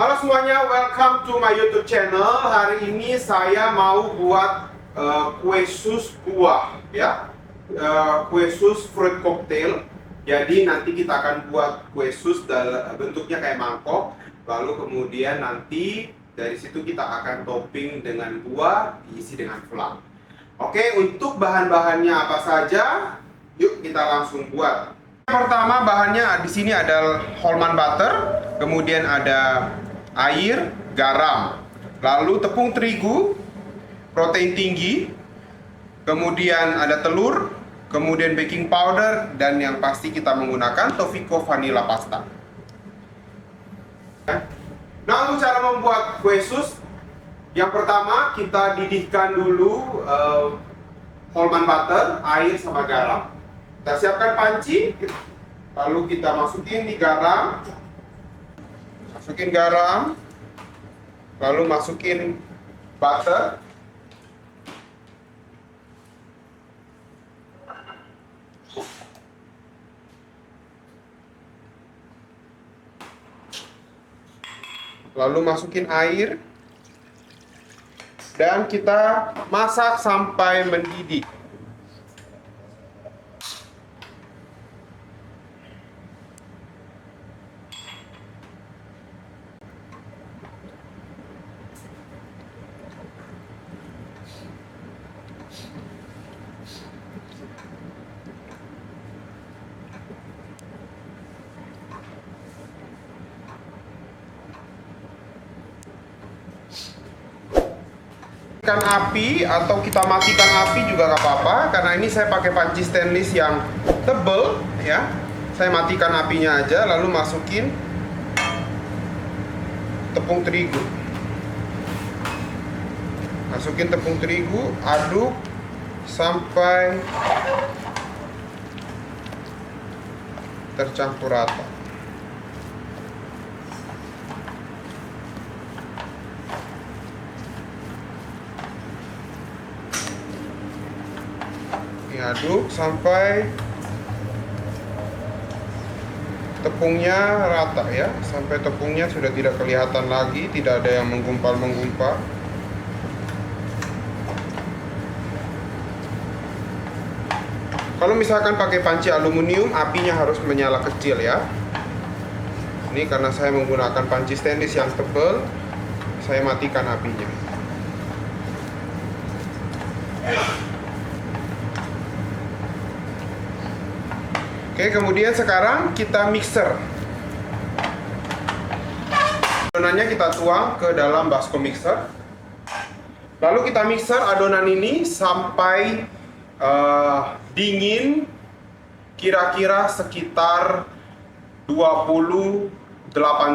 Halo semuanya, welcome to my YouTube channel. Hari ini saya mau buat kue sus buah, ya, kue sus fruit cocktail. Jadi nanti kita akan buat kue sus dalam bentuknya kayak mangkok. Lalu kemudian nanti dari situ kita akan topping dengan buah, diisi dengan flan. Oke, untuk bahan-bahannya apa saja? Yuk kita langsung buat. Pertama bahannya di sini ada Hallman butter, kemudian ada air, garam, lalu tepung terigu, protein tinggi, kemudian ada telur, kemudian baking powder, dan yang pasti kita menggunakan Toffico vanilla pasta. Nah, untuk cara membuat kue sus, yang pertama kita didihkan dulu Hallman butter, air sama garam. Kita siapkan panci, lalu kita masukin di garam. Masukin garam, lalu masukin butter, lalu masukin air, dan kita masak sampai mendidih. Api atau kita matikan api juga nggak apa-apa, karena ini saya pakai panci stainless yang tebel, ya. Saya matikan apinya aja, lalu masukin tepung terigu. Masukin tepung terigu, aduk sampai tercampur rata. Aduk sampai tepungnya rata, ya, sampai tepungnya sudah tidak kelihatan lagi, tidak ada yang menggumpal-menggumpal. Kalau misalkan pakai panci aluminium, apinya harus menyala kecil, ya. Ini karena saya menggunakan panci stainless yang tebal, saya matikan apinya. Oke, kemudian sekarang kita mixer. Adonannya kita tuang ke dalam baskom mixer. Lalu kita mixer adonan ini sampai dingin, kira-kira sekitar 28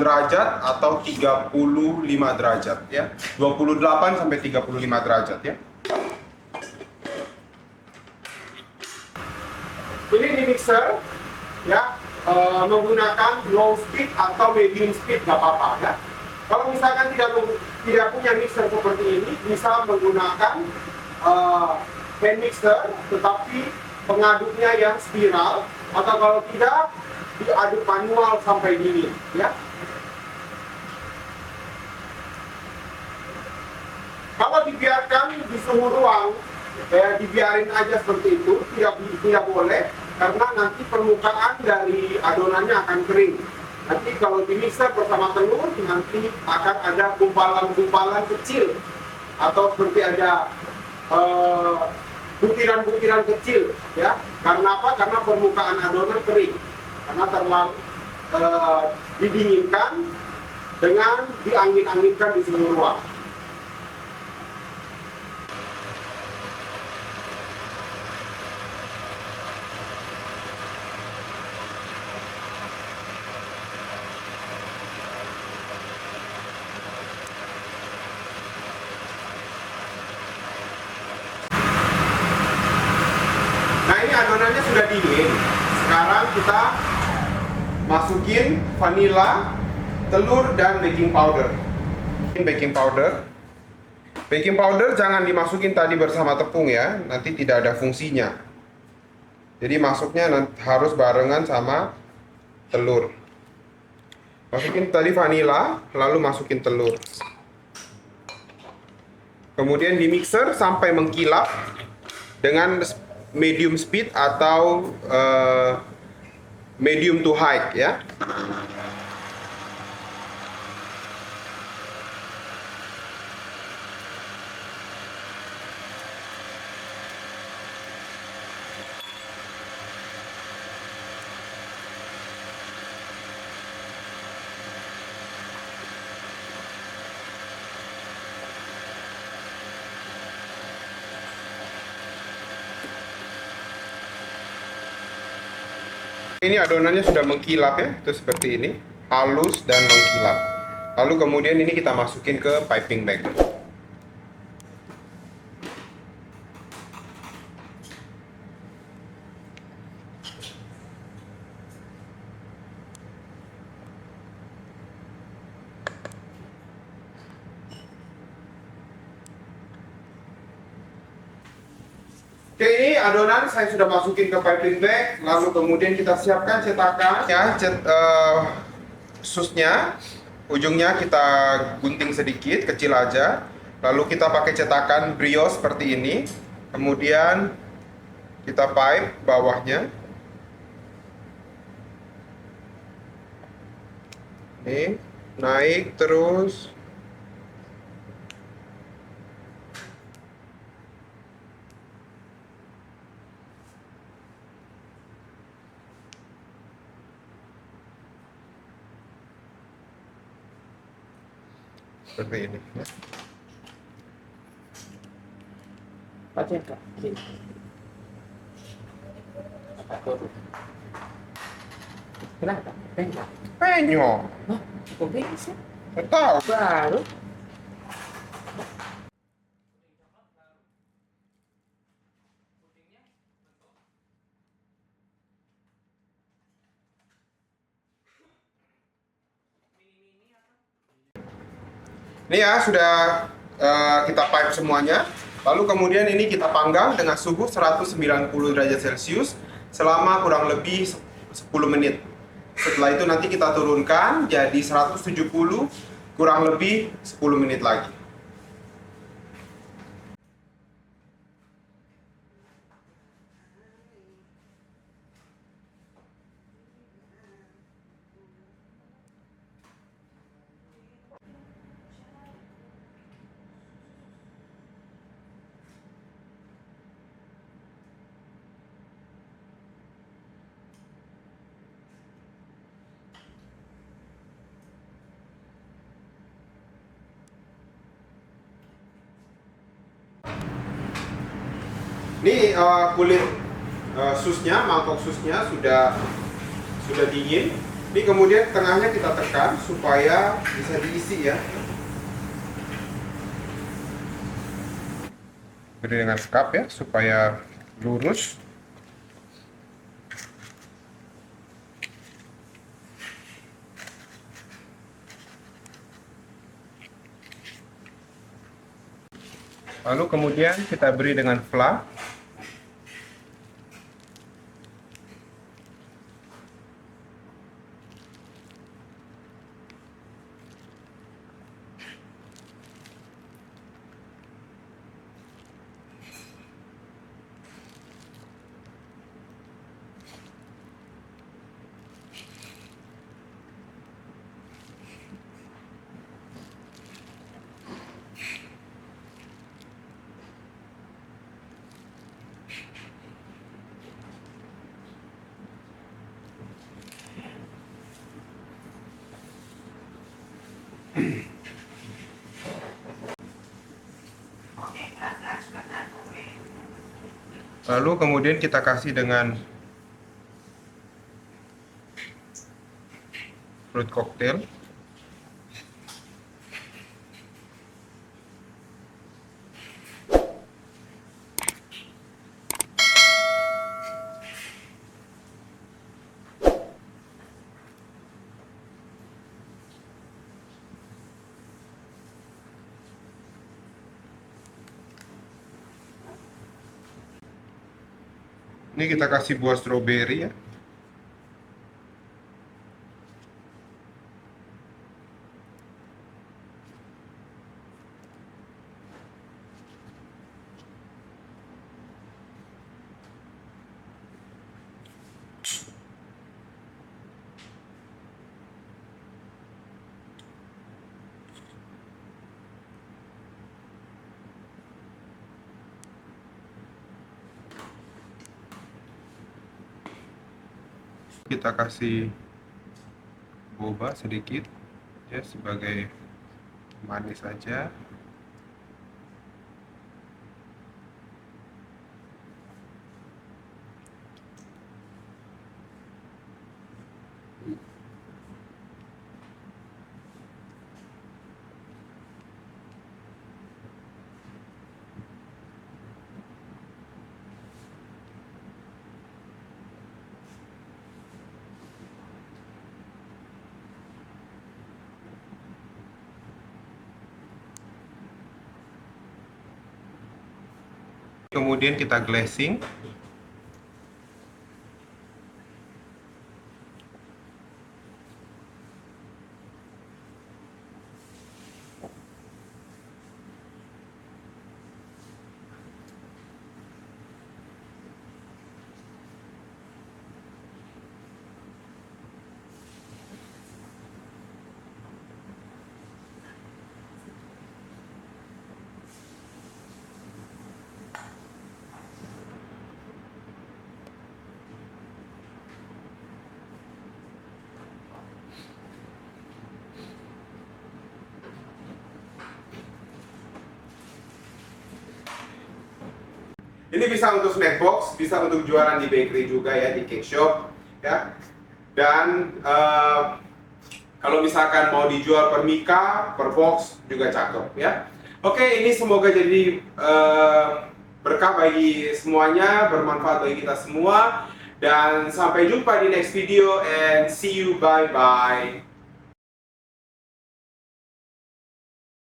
derajat atau 35 derajat, ya. 28 sampai 35 derajat, ya. Ini di mixer, ya, menggunakan low speed atau medium speed, nggak apa-apa, ya. Kalau misalkan tidak punya mixer seperti ini, bisa menggunakan hand mixer, tetapi pengaduknya yang spiral, atau kalau tidak diaduk manual sampai dingin, ya. Kalau dibiarkan di suhu ruang, dibiarin aja seperti itu, tidak boleh, karena nanti permukaan dari adonannya akan kering. Nanti kalau di mixer bersama telur, nanti akan ada gumpalan-gumpalan kecil, atau seperti ada butiran-butiran kecil, ya. Karena apa? Karena permukaan adonan kering, karena terlalu didinginkan dengan diangin-anginkan di suhu ruang. Adonannya sudah dingin. Sekarang kita masukin vanila, telur, dan baking powder. Baking powder jangan dimasukin tadi bersama tepung, ya, nanti tidak ada fungsinya. Jadi masuknya harus barengan sama telur. Masukin tadi vanila, lalu masukin telur. Kemudian di mixer sampai mengkilap dengan medium speed atau medium to high ya. Ini adonannya sudah mengkilap ya, itu seperti ini, halus dan mengkilap. Lalu kemudian ini kita masukin ke piping bag. Oke, ini adonan saya sudah masukin ke piping bag, lalu kemudian kita siapkan cetakan ya, susnya, ujungnya kita gunting sedikit, kecil aja, lalu kita pakai cetakan brioche seperti ini, kemudian kita pipe bawahnya, ini naik terus. Seperti ini. Kenapa? Pengen? Penyok. Hah? Kok bisa? Nggak tahu. Baru? Ini ya sudah kita pipe semuanya. Lalu kemudian ini kita panggang dengan suhu 190 derajat Celcius selama kurang lebih 10 menit. Setelah itu nanti kita turunkan jadi 170 kurang lebih 10 menit lagi. Ini kulit susnya, mangkok susnya sudah dingin. Ini kemudian tengahnya kita tekan supaya bisa diisi ya. Beri dengan sekap ya supaya lurus. Lalu kemudian kita beri dengan fla. Lalu kemudian kita kasih dengan fruit cocktail. Ini kita kasih buah stroberi ya. kita kasih boba sedikit ya sebagai manis saja. Kemudian kita glazing. Ini bisa untuk snack box, bisa untuk jualan di bakery juga ya, di cake shop ya. Dan kalau misalkan mau dijual per mika, per box juga cakep ya. Oke, ini semoga jadi berkah bagi semuanya, bermanfaat bagi kita semua. Dan sampai jumpa di next video and see you, bye bye.